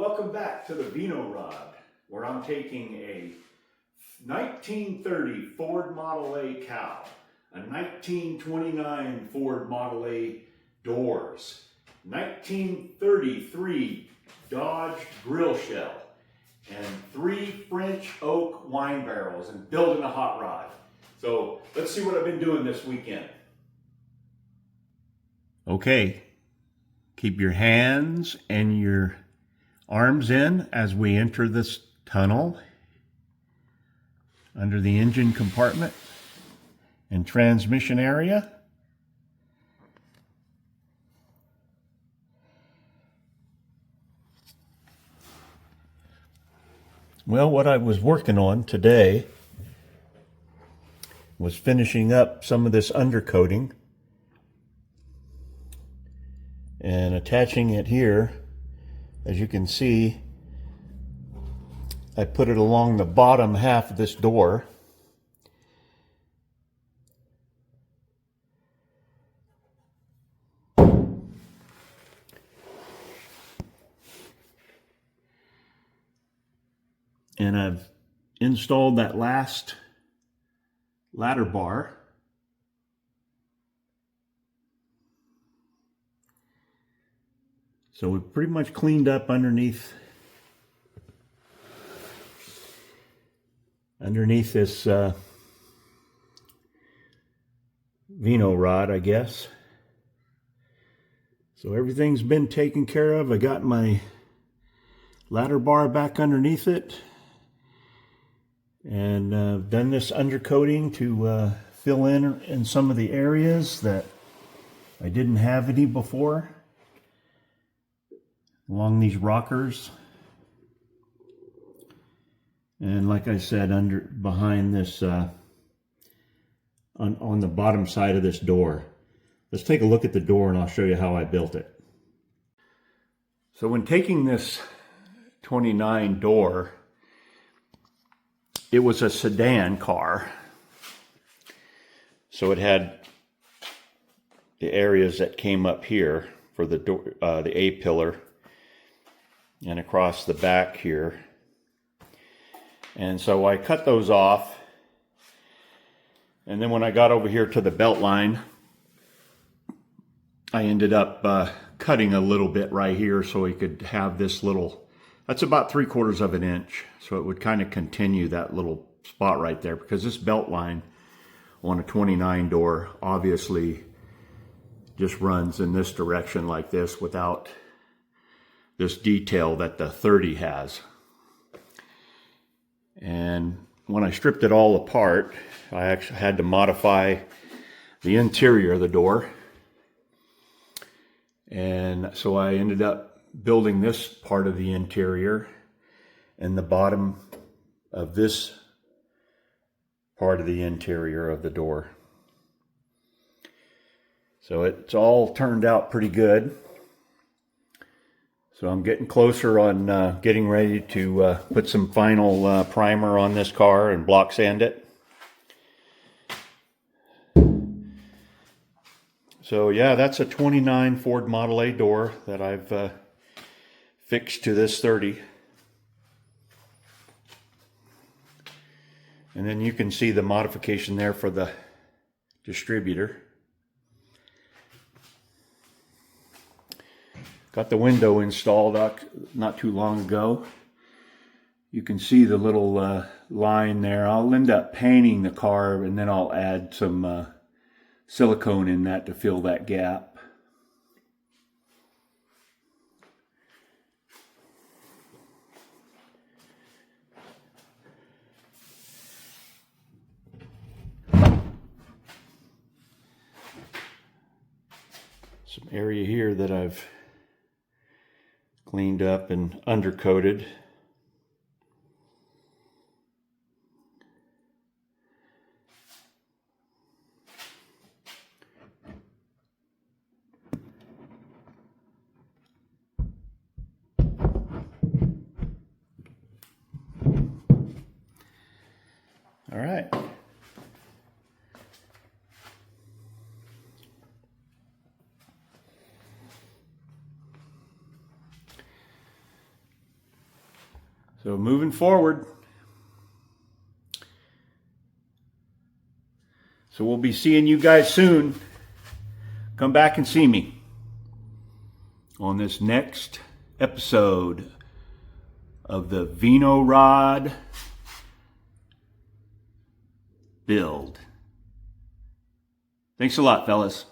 welcome back to the Vino rod, where I'm taking a 1930 Ford Model A cow, a 1929 Ford Model A doors, 1933 Dodge grill shell, and 3 French oak wine barrels, and building a hot rod. So let's see what I've been doing this weekend. Okay, keep your hands and your arms in as we enter this tunnel under the engine compartment and transmission area. Well, what I was working on today was finishing up some of this undercoating and attaching it here. As you can see, I put it along the bottom half of this door. And I've installed that last ladder bar. So we've pretty much cleaned up underneath this Vino rod, I guess. So everything's been taken care of. I got my ladder bar back underneath it, and I've done this undercoating to fill in some of the areas that I didn't have any before along these rockers. And like I said, behind this on the bottom side of this door. Let's take a look at the door and I'll show you how I built it. So when taking this 29 door, it was a sedan car. So it had the areas that came up here for the door, the A-pillar, and across the back here. And so I cut those off. And then when I got over here to the belt line, I ended up cutting a little bit right here so we could have this little, that's about 3/4 of an inch. So it would kind of continue that little spot right there, because this belt line on a 29 door obviously just runs in this direction like this without this detail that the 30 has. And when I stripped it all apart, I actually had to modify the interior of the door. And so I ended up building this part of the interior and the bottom of this part of the interior of the door. So it's all turned out pretty good. So I'm getting closer on getting ready to put some final primer on this car and block sand it. So yeah, that's a 29 Ford Model A door that I've fixed to this 30. And then you can see the modification there for the distributor. Got the window installed not too long ago. You can see the little line there. I'll end up painting the car, and then I'll add some silicone in that to fill that gap. Some area here that I've cleaned up and undercoated. All right. So moving forward. So we'll be seeing you guys soon. Come back and see me on this next episode of the Vino rod build. Thanks a lot, fellas.